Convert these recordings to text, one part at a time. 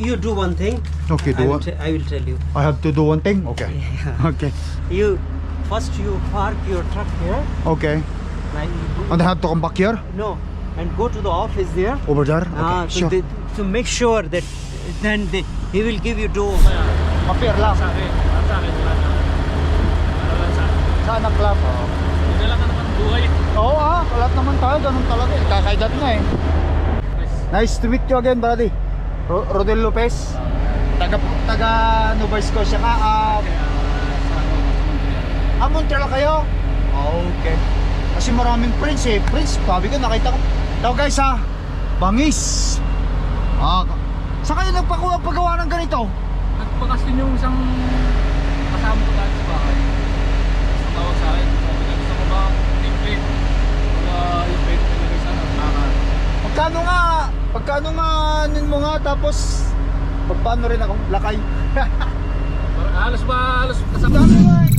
you do one thing. Okay, do what? I will tell you. I have to do one thing? Okay. Yeah. Okay. You first you park your truck here. Okay. Like you And I have to come back here? no, and go to the office there. Over there? Okay, So sure. to make sure that then he will give you door. Papier lang. Sa akin wala na. Ano lang sa akin. Saan ang club? Hindi lang naman ang buhay. Oo kalat naman tayo. Ganun talaga eh. Kakaidat na eh. Nice to meet you again, buddy. Rodel Lopez. Taga Nova Scotia ka. Montreal kayo? Okay. Kasi maraming prints eh. Prints, sabi ko nakita ko. Daw guys ha, bangis. Saan kayo nagpagawa ng ganito? Nagpakas din yung isang kasama ko dati sa bahay. Tapos tawag sa akin. Sabi na gusto ko ba template? Wala yung pwede nilagay sana. Pagkano nga nin mo nga tapos pagpaano rin akong lakay. Halos kasama. Dami nga eh.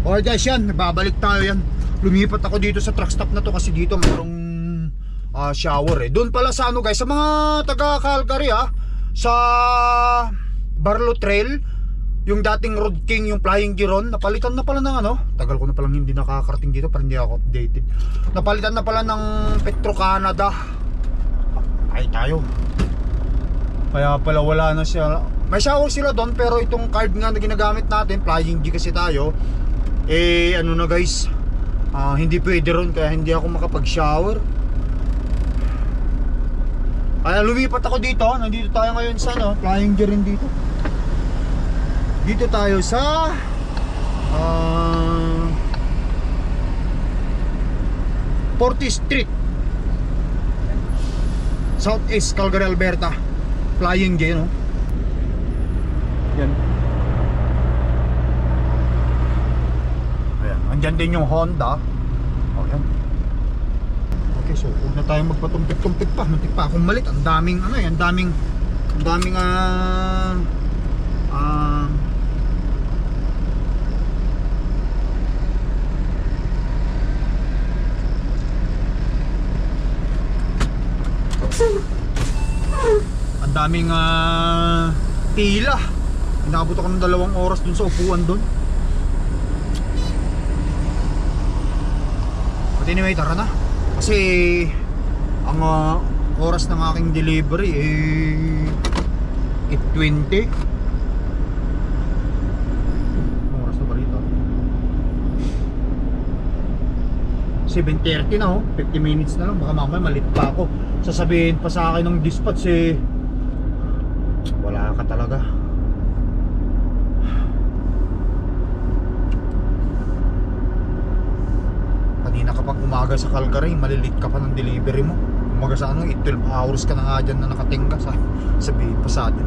Alright guys, yan, babalik tayo yan. Lumipat ako dito sa truck stop na to kasi dito mayroong shower eh. Doon pala sa ano guys, sa mga taga Calgary sa Barlow Trail, yung dating Road King, yung Flying Giron, napalitan na pala ng ano, tagal ko na palang hindi nakakarating dito, pero hindi ako updated. Napalitan na pala ng Petro Canada. Ay tayo. Kaya pala wala na siya. May shower sila doon pero itong card nga na ginagamit natin, Flying G kasi tayo. Ano na guys, hindi pwede ron kaya hindi ako makapag-shower. Kaya lumipat ako dito. Nandito tayo ngayon sa Flying G rin dito. Dito tayo sa 40th Street, Southeast Calgary, Alberta. Flying G, no? Yan. Andyan din yung Honda. Yan. Okay, so huwag na tayong magpatumpik-tumpik pa. Muntik pa akong malit. Ang daming ang daming pila. Inabot ako ng 2 oras dun sa upuan dun. But anyway, tara na. Kasi ang oras ng aking delivery 8:20. Oras na ba rito? 7:30 na 50 minutes na lang. Baka mamaya malit pa ako. Sasabihin pa sa akin ng dispatch wala ka talaga. Kanina ka pang umaga sa Calgary, malilit ka pa ng delivery mo. Umaga sa 12 hours ka na nga dyan na nakatingga. Sabihin pa sa atin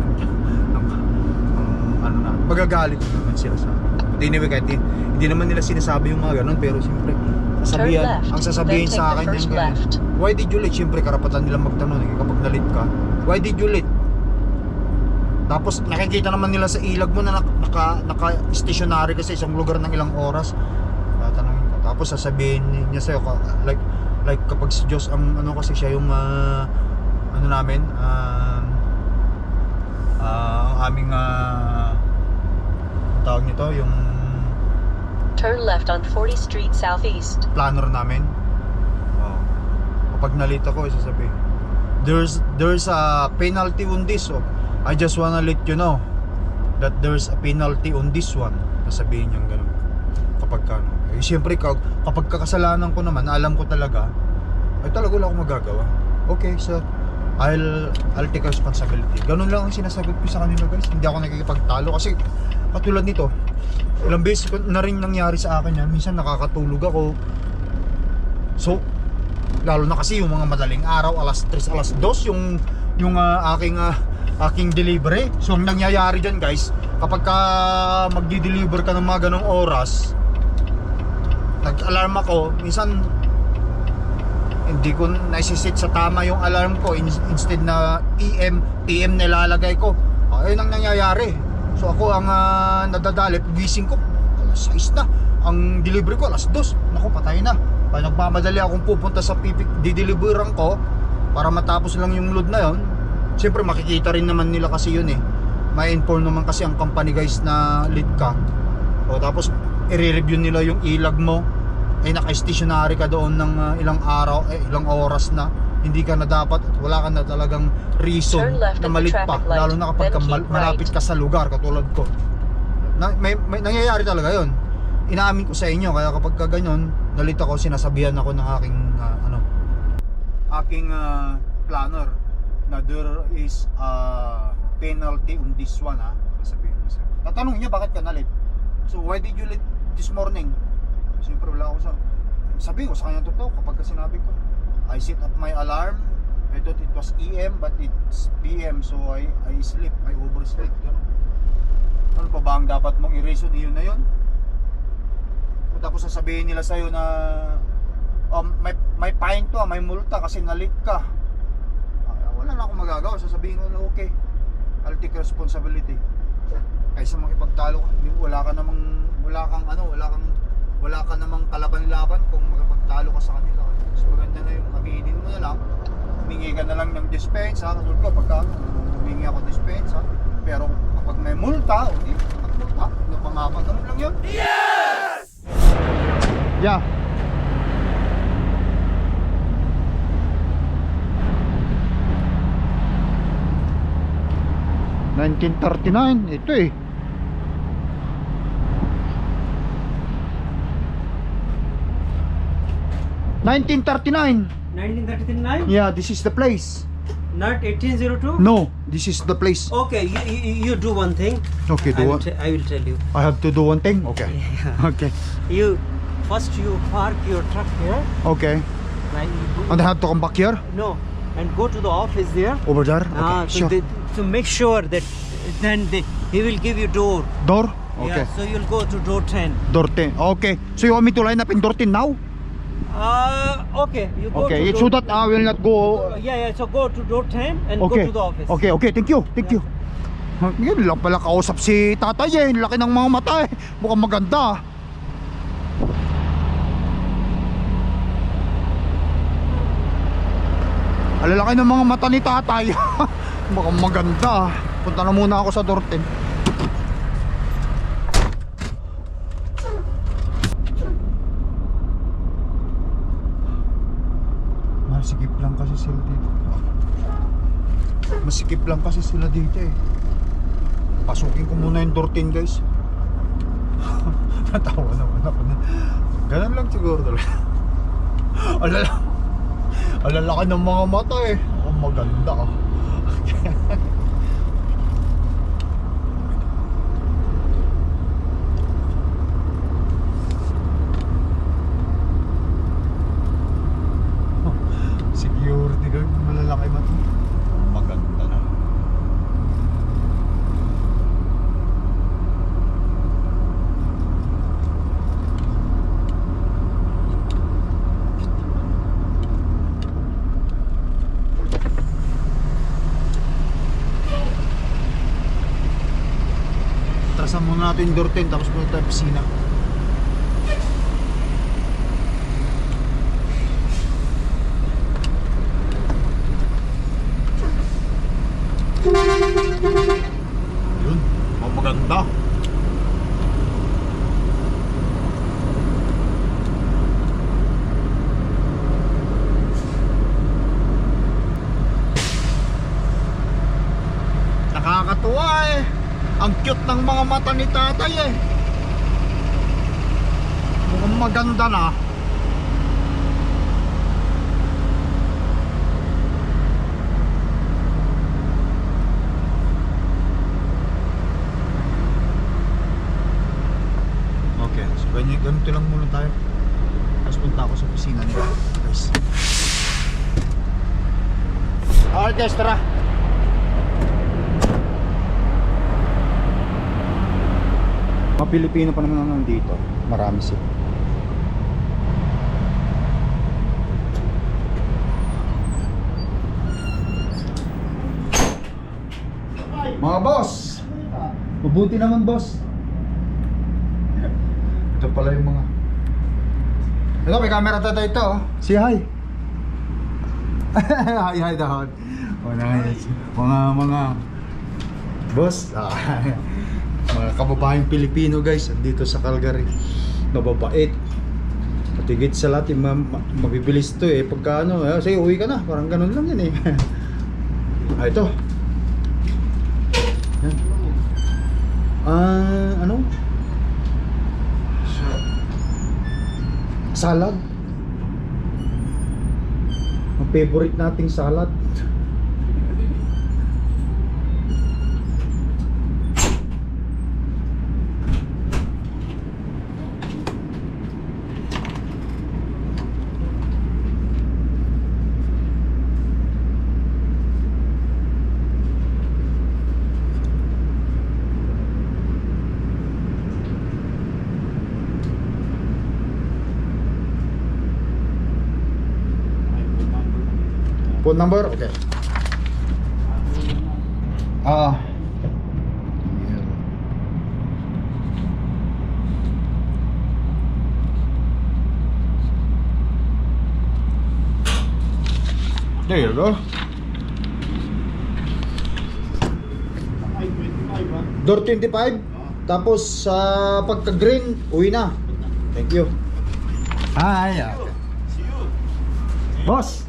magagalit naman sila sa akin. Anyway, kahit hindi naman nila sinasabi yung mga ganun, pero siyempre ang sasabihin sa akin yan ganun. Why did you late? Siyempre karapatan nilang magtanong kapag nalit ka. Why did you late? Tapos nakikita naman nila sa ilag mo na naka-stationary ka sa isang lugar ng ilang oras. Tatanungin ka. Tapos sasabihin niya sa'yo, like kapag si Diyos, kasi siya yung namin, ang aming tawag nito, yung turn left on 40th Street Southeast. Planner namin. Kapag nalita ko, sasabihin, there's a penalty on this. I just wanna let you know that there's a penalty on this one. Sasabihin niyang ganun. Kapag siyempre kapag kakasalanan ko naman, alam ko talaga, ay talaga wala akong magagawa. Okay sir, I'll take responsibility. Ganun lang ang sinasagot ko sa kanila guys. Hindi ako nakikipagtalo kasi katulad nito, ilang beses na rin nangyari sa akin yan. Minsan nakakatulog ako. So lalo na kasi yung mga madaling araw, alas 3, alas 2 yung aking aking delivery. So ang nangyayari dyan guys, kapag ka magdi-deliver ka ng mga ganong oras, nag-alarm ako, minsan hindi ko naisisit sa tama yung alarm ko. Instead na PM nilalagay ko. Ayun ang nangyayari. So ako ang nadadali, gising ko alas 6 na, ang delivery ko alas 2. Naku, patay na. Kaya nagmamadali akong pupunta sa dideliveran ko para matapos lang yung load na yon. Siyempre makikita rin naman nila kasi yun eh. May inform naman kasi ang company guys na late ka. O tapos i-review nila yung ilag mo. Ay naka-stationary ka doon ng ilang araw, ilang oras na. Hindi ka na dapat, wala ka na talagang reason na malit pa. Lalo na kapag malapit ka sa lugar katulad ko. May nangyayari talaga yon. Inaamin ko sa inyo, kaya kapag ka ganyan, nalit ako, sinasabihan ako ng aking planner na there is a penalty on this one ha. Sabihin ko siya. Tatanong niya bakit ka nalit. So why did you late this morning? Siyempre wala ako sabihin ko sa kanya totoo kapag sinabi ko. I set up my alarm. I thought it was AM but it's PM, so I sleep, I oversleep. Ganun. Ano pa ba ang dapat mong i-reason? Iyon na yun. Tapos sasabihin nila sa'yo na may fine to, may multa kasi nalit ka. Wala na akong magagawa. Sasabihin ko na okay, I'll take responsibility. Kaysa makipagtalo ka, wala ka namang kalaban-laban kung makipagtalo ka sa kanila. Mas maganda na yung aminin mo na lang, humingi ka na lang ng dispensa. Kasulad ko, pagka humingi ako dispensa, pero kapag may multa, hindi magmulta, napangabang, ganun lang yun. Yes! Yeah. $19.39 ito eh. $19.39. 1939? Yeah, this is the place. Not 1802? No, this is the place. Okay, you do one thing. Okay, do what? I will tell you. I have to do one thing? Okay. Yeah. Okay. First you park your truck here. Okay. Like you go, And I have to come back here? no, and go to the office there. Over there? Okay, So sure. to make sure that then he will give you door. Door? Okay. Yeah, so you'll go to door 10. Door 10. Okay. So you want me to line up in door 10 now? Okay, you go Okay. to So door, that I will not go. yeah, so go to door 10 and Okay. go to the office. Okay, okay. Thank you. Thank you. Yan lang pala kausap si tatay eh. Laki ng mga mata eh. Mukhang maganda. Alalaki ng mga mata ni tatay. Mukhang maganda. Punta na muna ako sa door 10. Masikip lang kasi sila dito. Masikip lang kasi sila dito eh. Pasukin ko muna yung door 10 guys. Natawa naman ako na. Ganun lang siguro talaga. Alalaki ng mga mata eh. Oh, maganda oh. Security guard, malalaki mata. Maganda na. Trasan muna natin yung door 10 tapos muna tayo pisina. Yun, maganda. Nakakatuwa eh. Ang cute ng mga mata ni tatay eh. Mukhang maganda na. Okay, so ganito lang muna tayo. Tapos punta ako sa opisina nila guys. Alright guys, tara. Mga Pilipino pa naman ang nandito. Marami sila. Mga boss, mabuti naman boss. Ito pala yung mga. Ito, may camera tayo ito. Oh. Say hi. Hi daw. Mga boss, mga kababayang Pilipino guys, dito sa Calgary. Mababait. Patigit sa lahat, mabibilis to eh. Pagka ano, sige uwi ka na. Parang ganun lang yan eh. Ito. Ano? Salad. Ang favorite nating salad. Phone number? Okay. There you go. Door 25. Tapos sa pagka green, uwi na. Thank you. Hi. Boss.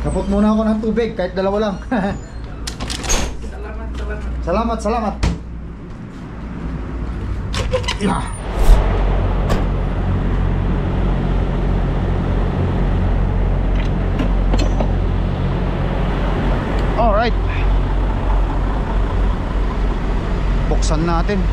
Kapot muna ako ng tubig, kahit dalawa lang. Salamat. Yeah. Alright. Buksan natin.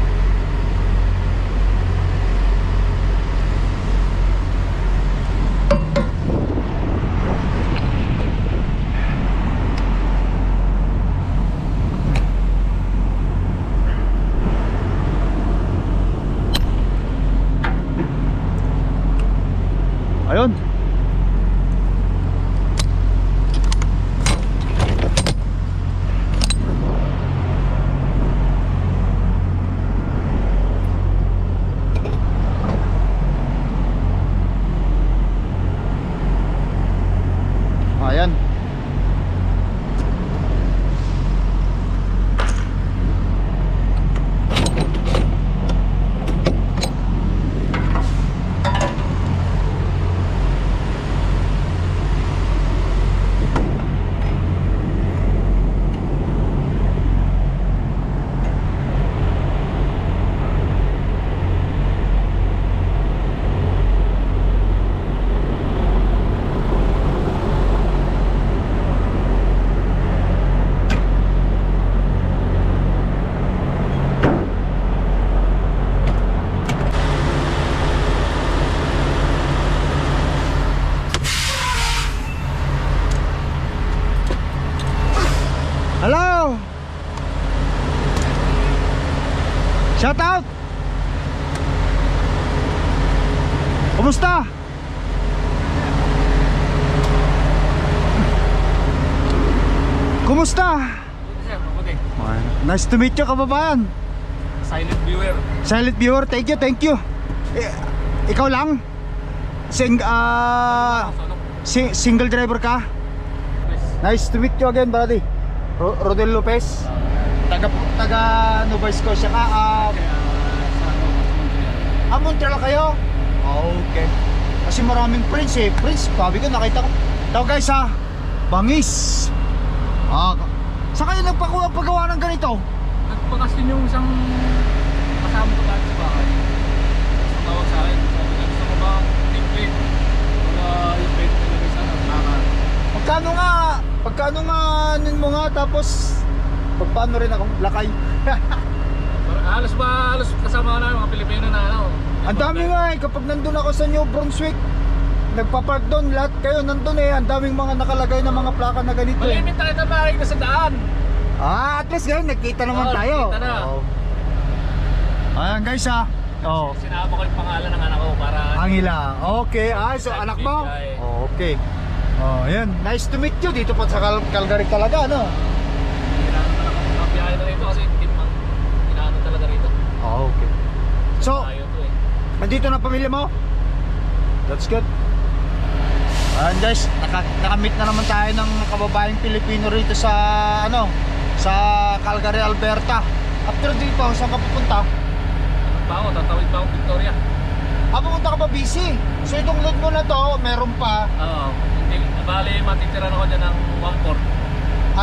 Ayun. Ayan. Hello. Shout out. Kumusta? Kumusta? Sir, mabuti. Nice to meet you, kababayan. Silent viewer. Silent viewer, thank you. Ikaw lang? Single driver ka? Nice to meet you again, buddy. Rodel Lopez. Taga Nova Scotia ka. Montreal kayo? Okay. Kasi maraming prints eh. Prints, sabi ko nakita ko. Ito guys ha, bangis. Saan kayo nagpagawa ng ganito? Nagpakas din yung isang kasama ko dati sa bahay. Tawag sa akin, sabi niya, gusto mo ba template? Yung plate nilagay sa naman. Pagkano nga nun mo nga, tapos pagpaano rin akong lakay. Halos kasama na mga Pilipino na ano. Ang dami nga eh, kapag nandun ako sa New Brunswick, nagpapark doon, lahat kayo nandun eh. Ang daming mga nakalagay na mga plaka na ganito eh. Malimit tayo na bahay na sa daan. At least ngayon, nagkita naman tayo. Nagkita na. Ayan guys ha. Oh. Sinama ko yung pangalan ng anak ko para Angela. Okay. So anak mo? Okay. Oh, ayan. Nice to meet you dito pa sa Calgary talaga, no? Kailangan na lang ang biyahe na rito kasi hindi man inaano talaga rito. Okay. So, Ayaw to eh. nandito na pamilya mo? That's good. Ayan guys, nakamit na naman tayo ng kababaeng Pilipino rito sa sa Calgary, Alberta. After dito, saan ka pupunta? Ano pa ako? Tatawid pa ako Victoria. Pupunta ka pa BC. So itong load mo na to, meron pa. Oo. Hindi, bali matitiran ako dyan ng 1/4.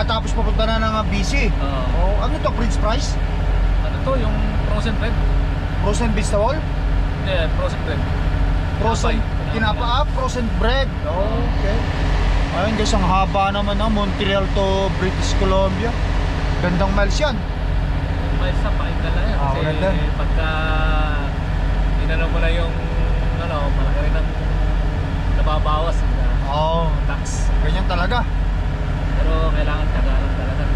Tapos papunta na ng BC. Oo. Ano to, Prince Price? Ano to? Yung frozen bread? Frozen vegetable? Hindi, frozen bread. Frozen Tinapay. Frozen bread. Okay. Ayun guys, ang haba naman ng Montreal to British Columbia. Gandang miles yan. May sa paingal na yan. Kasi maganda. pagka inano mo na yung malaki rin ang nababawas na tax. Ganyan talaga. Pero kailangan tagalan talaga.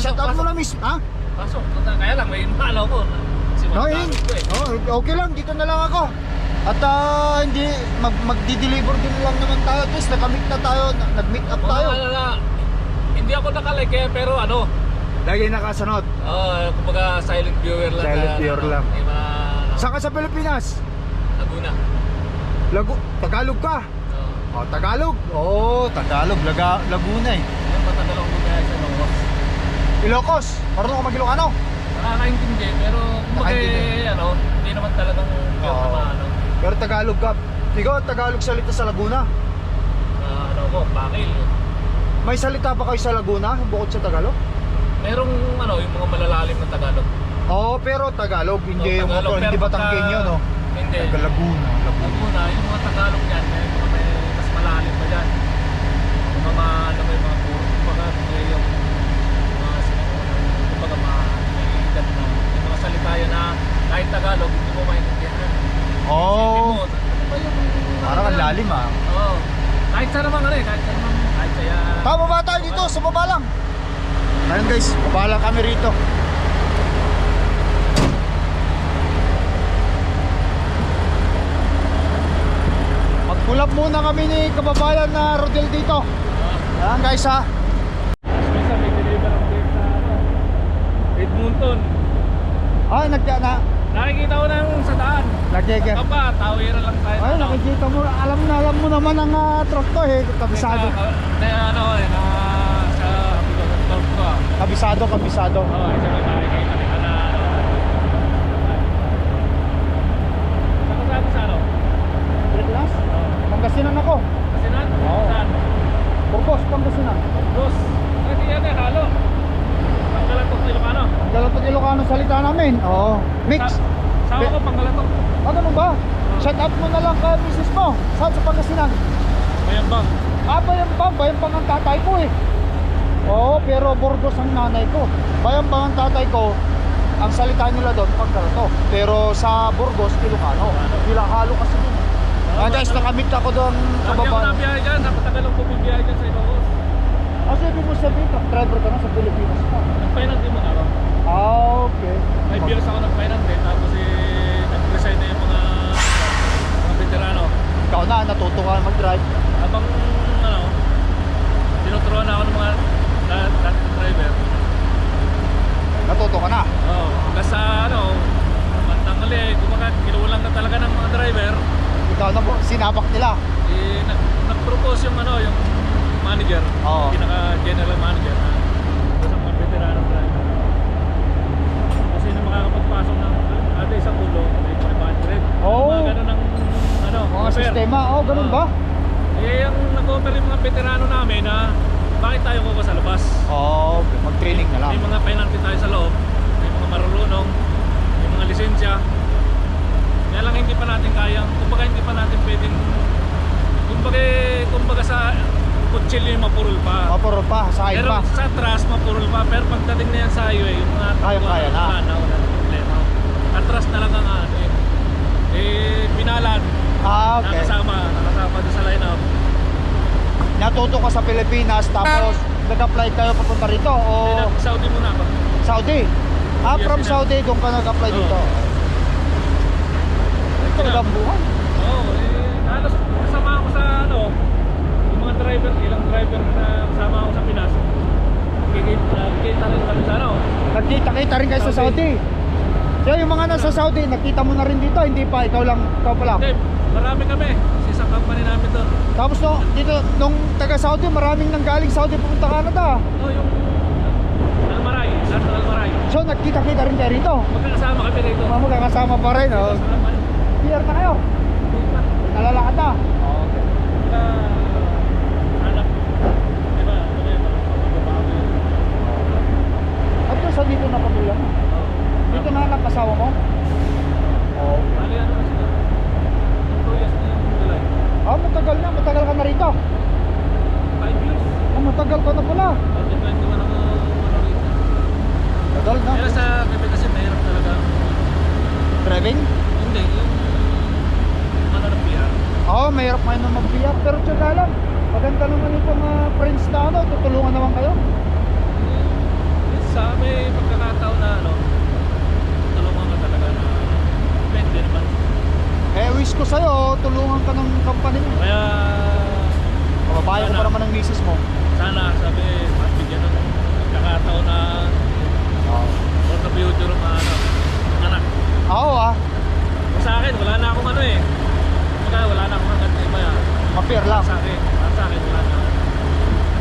Shout out mo na miss. Pasok. Kaya lang may inalo ko. Kasi magkakaroon ko eh. Okay lang, dito na lang ako. At hindi magdi-deliver din lang naman tayo. At least nakamit na tayo, nag-meet up tayo. Hindi ako nakalike pero Lagi nakasunod. kumbaga silent viewer lang. Silent viewer lang. May mga Saan ka sa Pilipinas? Laguna. Tagalog ka? Oo. Tagalog? Tagalog, Laguna eh. Yung matagal akong bumiyay sa Ilocos. Ilocos? Marunong ka mag-Ilocano? Nakakaintindi pero kumbaga hindi naman talagang pure na Pero Tagalog ka. Ikaw, Tagalog salita sa Laguna. Bakil. May salita pa kayo sa Laguna bukod sa Tagalog? Merong yung mga malalalim na Tagalog. Pero Tagalog, hindi yung Tagalog, hindi pero Batanggenyo, no? Hindi. Laguna. Laguna, yung mga Tagalog yan, may mas malalim pa dyan. Yung mga yung mga puro, kumbaga yung mga kumbaga may edad na yung mga salita yan na kahit Tagalog, hindi mo maintindihan yan. Parang ang lalim Oo. Kahit saan naman kahit kaya. Tama ba tayo dito? Sa baba lang. Ayun guys, baba lang kami rito. Magkulap muna kami ni kababayan na Rodel dito. Ayan guys ha. Minsan may deliver ang date sa Edmonton. Nakikita ko na yung sa daan. Tawiran lang tayo. Ay, nakikita mo, alam mo naman ang truck to eh, kabisado. Sa torp ko Kabisado. Oo, isa na nakikita nila na Saan? Breaklas? Pangasinan ako. Kasi na? Oo. Saan? Burgos, Pangasinan. Dos. Hindi yan halo. Panggalatok sa Ilocano. Galatog Ilocano salita namin. Oo. Mix. Sawa ko Panggalatok. Ganun ba? Shout out mo na lang kay misis mo. Saan sa Pangasinan? Bayambang. Bayambang ang tatay ko eh. Pero Burgos ang nanay ko. Bayambang ang tatay ko. Ang salita nila doon, Panggalato. Pero sa Burgos, Ilocano. Halo kasi doon. Guys, nakamit ako doon sa Sabi ako baba. nabiyahe dyan. Napatagal ako bumibiyahe dyan sa Ilocos. Kasi ibig mo sabihin, truck driver ka na sa Pilipinas ka. Nag-finance din mo na ako. Okay. May years ako nag-finance din. Tapos nag-resign na yung mga veterano. Ikaw na, natuto ka mag-drive. Habang tinuturuan na ako ng mga dating driver. Natuto ka na. Hanggang sa bandang uli, kinulang na talaga ng mga driver. Ikaw na, sinabak nila. Nag-propose yung yung manager, Oo. pinaka-general manager na sa mga veterano driver. Kasi na makakapagpasok ng kada isang ulo, may 500. Mga ganun ang Mga offer. sistema. Ganun ba? Ang nag-offer yung mga veterano namin na bakit tayo ko sa labas? Mag-training na lang. May mga penalty tayo sa loob, may mga marurunong, may mga lisensya. Kaya lang hindi pa natin kayang, kumbaga hindi pa natin pwedeng, kumbaga sa kutsilyo yung mapurol pa. Mapuro pa, sa Pero pa. sa trust mapurol pa, pero pagdating na yan sa highway, yung mga Kaya na. wala problema. Atras na lang ang pinalan. Okay. Nakasama doon sa lineup. Natuto ka sa Pilipinas, tapos nag-apply kayo papunta rito o Saudi muna ako. Saudi? From Saudi, doon ka nag-apply dito. Ito ang buhay. Oo, halos kasama ako sa ano, yung mga driver, ilang driver na kasama ako sa Pinas. Kita rin kami sa ano. Nagkita-kita rin kayo sa Saudi. So yung mga nasa Saudi, nakita mo na rin dito, hindi pa, ikaw pa lang. Hindi, marami kami. Sa isang company namin doon. Tapos no, dito, nung taga Saudi, maraming nanggaling Saudi pupunta Canada. Oo, yung Almaray, National Almaray. So nagkita-kita rin kayo rito. Magkakasama kami dito. Mga magkakasama pa rin, oh. PR na kayo. Nalalakad na. Okay. Anak, di ba, magbabago yun. At yun, sa dito na pamilya mo. Dito na anak asawa mo? Oo. Bali ano na sila? 2 years na yung July. Matagal na. Matagal ka na rito. 5 years. Matagal ka na pala. Depende man ako ano rito. Tagal na. Pero sa gabi kasi mahirap talaga. Driving? Hindi, yung ano na PR. Mahirap kayo na mag-PR. Pero tsaga lang. Maganda naman itong friends na ano. Tutulungan naman kayo. Sa may pagkakataon na ano, tulungan ka talaga na depende naman. Wish ko sa'yo, tulungan ka ng company mo. Kaya Pababayan ko pa naman ang misis mo. sana sabi, bigyan ng pagkakataon na for the future ng ano, ng anak. Oo Sa akin, wala na akong ano eh. Wala na akong agad na iba yan. Ma-PR lang. Sa akin, wala na.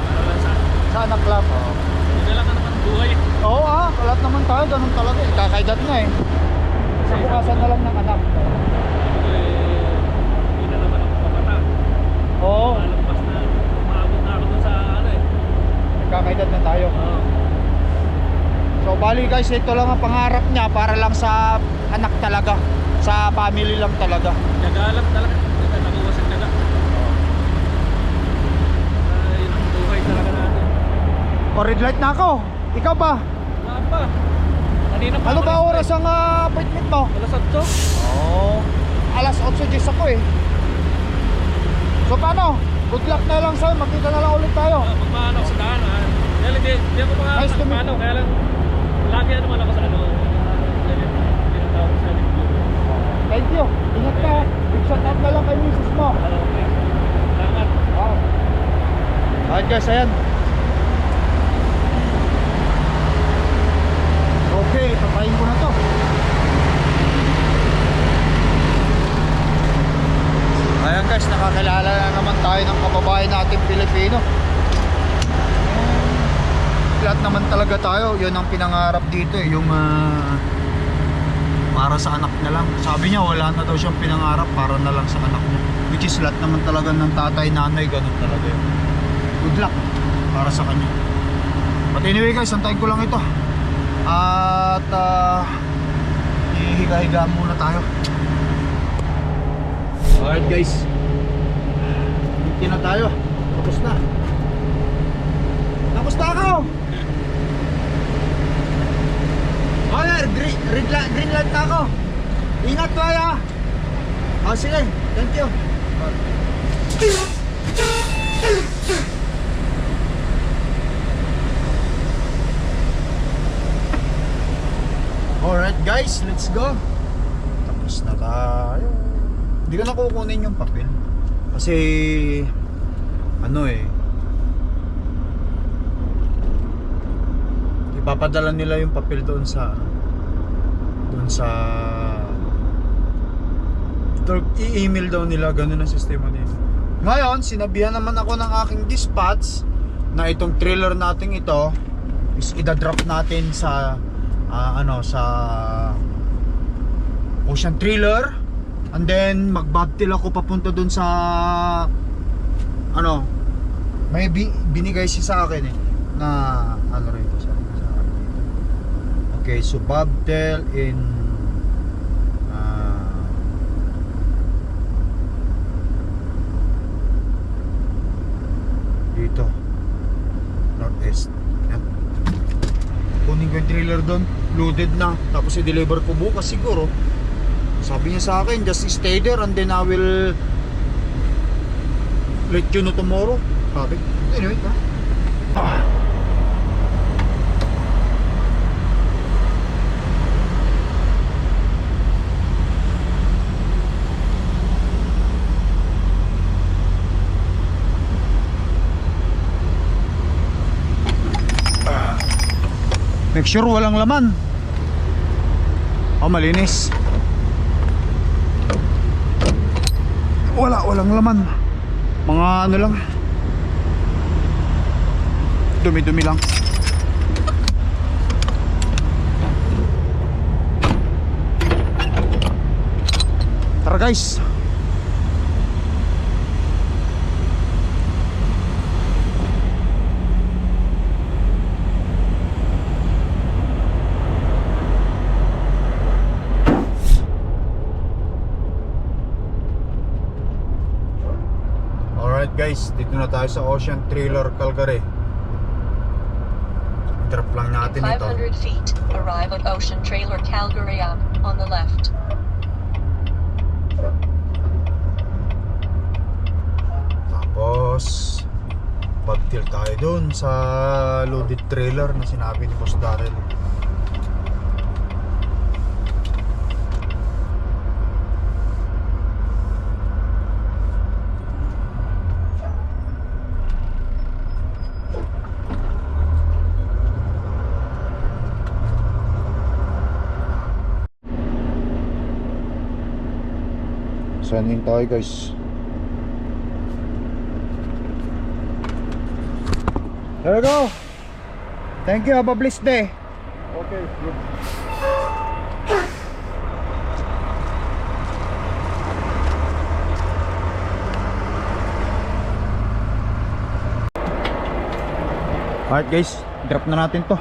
Ano lang sa akin. Sa anak lang. Hindi lang naman buhay. Oo lahat naman tayo, ganun talaga eh. Kakaedad na eh. Sa bukasan na lang ng anak. Hindi na naman ako papata. Oo, Malampas na, maabot na ako dun sa ano eh. kakaedad na tayo. Oo. So bali guys, ito lang ang pangarap niya para lang sa anak talaga. Sa family lang talaga. Tiyaga lang talaga. Nakuha sa tiyaga. Yun ang buhay talaga natin. Red light na ako. Ikaw ba? Wala pa. Kanina pa Ano ako ba nag- oras ang appointment mo? Alas 8. Alas 8:10 ako eh. So paano? Good luck na lang sa'yo. Magkita na lang ulit tayo. Magpaano ako sa daan ha. Dahil hindi ako Nice to meet magpaano. Kaya lang, lagi naman ako sa ano. Tinatawag sa review. Thank you. Ingat ka. Big shout out na lang kay misis mo. Okay. Salamat. Alright guys, ayan. Okay, papayin ko na to. Ayan guys, nakakilala na naman tayo ng kababayan natin Pilipino. Lahat naman talaga tayo, yun ang pinangarap dito eh, yung para sa anak na lang. Sabi niya wala na daw siyang pinangarap para na lang sa anak niya. Which is lahat naman talaga ng tatay, nanay, ganun talaga yun. Good luck para sa kanya. But anyway guys, antayin ko lang ito. At hihiga-higa muna tayo. Alright guys, hindi na tayo. Tapos na. Tapos na ako. Green light na ako. Ingat ko ya. Sige, thank you. Alright guys, let's go. Tapos na tayo. Hindi ko na kukunin yung papel kasi ano eh, ipapadala nila yung papel doon sa i-email daw nila, ganun ang sistema nila. Ngayon, sinabihan naman ako ng aking dispatch na itong trailer natin ito is idadrop natin sa sa Ocean Trailer, and then magbabtil ako papunta dun sa may binigay siya sa akin eh na rito sa akin dito. Okay, so bobtail in dito northeast. Yan. Kunin ko yung trailer doon, loaded na, tapos i-deliver ko bukas siguro. Sabi niya sa akin, just stay there and then I will let you know tomorrow. Sabi. Anyway, tara. 1 Make sure walang laman. Oh, malinis. Walang laman. Mga ano lang, dumi-dumi lang. Tara guys. Alright guys, dito na tayo sa Ocean Trailer Calgary. Drop lang natin ito. 500 feet. Arrive at Ocean Trailer Calgary on the left. Tapos pag-tilt tayo dun sa loaded trailer na sinabi ni Boss Daryl. Sending tayo guys. There we go. Thank you, have a blessed day. Okay, good. Alright guys, drop na natin to.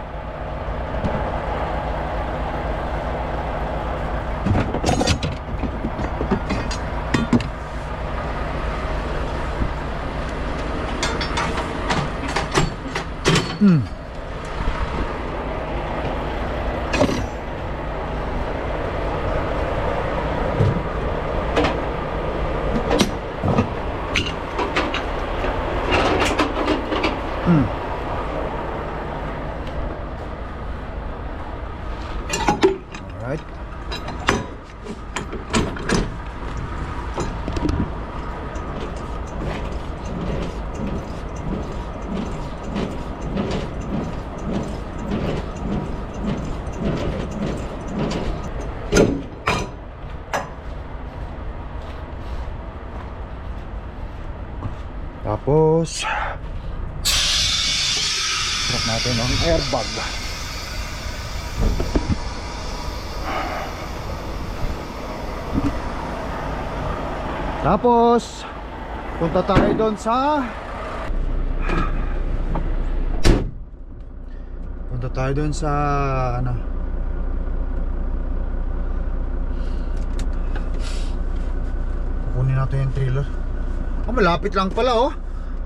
Alright. Tapos drop natin ang airbag. Tapos punta tayo doon sa ano, kukunin natin yung trailer. Oh, malapit lang pala oh.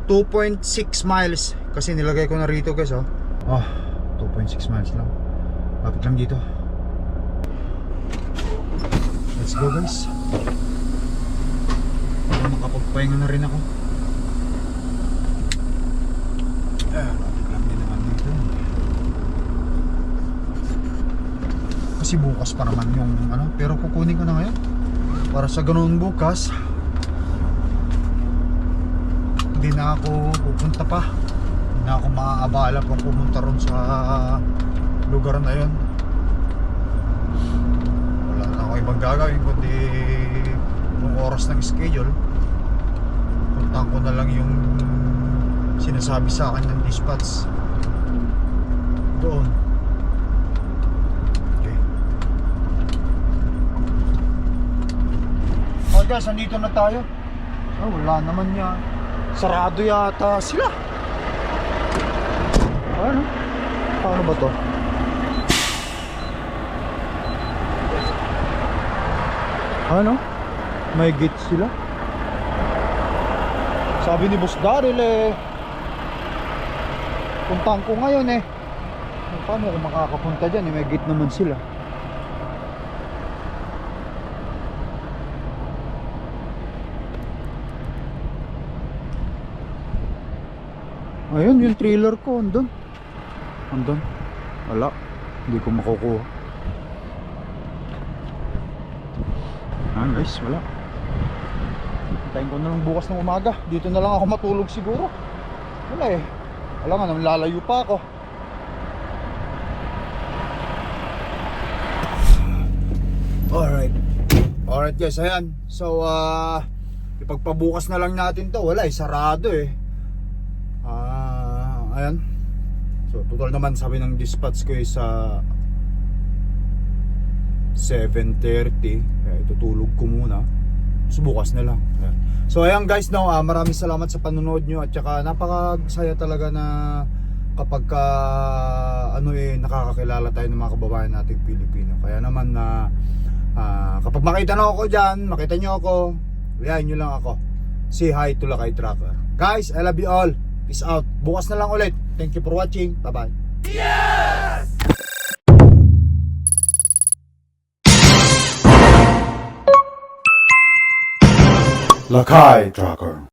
2.6 miles kasi nilagay ko na rito guys oh. Oh, 2.6 miles lang. Lapit lang dito. Let's go guys. Makapagpahinga na rin ako. Lapit lang din naman dito. Kasi bukas pa naman yung ano, pero kukunin ko na ngayon para sa ganoon bukas hindi na ako pupunta pa, hindi na ako maaabala pang pumunta ron sa lugar na yun. Wala na ako ibang gagawin kundi yung oras ng schedule puntahan ko na lang yung sinasabi sa akin ng dispatch doon. Okay. Oh guys, andito na tayo. Oh, wala naman yan. Sarado yata sila. Ano? Paano ba to? Ano? May gate sila. Sabi ni Boss Daryl puntahan ko ngayon paano ako makakapunta dyan may gate naman sila. Ayun yung trailer ko, andun. Wala, hindi ko makukuha. Guys, wala. Hintayin ko na lang bukas ng umaga. Dito na lang ako matulog siguro. Wala wala nga naman, lalayo pa ako. Alright guys, ayan. So, ipagpabukas na lang natin to. Wala, sarado eh. Ayan. So, total naman sabi ng dispatch ko is 7:30. Kaya itutulog ko muna. So, bukas na lang. Ayan. So, ayan guys, no, maraming salamat sa panonood nyo. At saka, napakasaya talaga na kapag nakakakilala tayo ng mga kababayan natin Pilipino. Kaya naman na kapag makita na ako dyan, makita nyo ako, lihain nyo lang ako. Say hi to Lakay Trucker. Guys, I love you all. Peace out. Bukas na lang ulit. Thank you for watching. Bye bye. Lakay Trucker.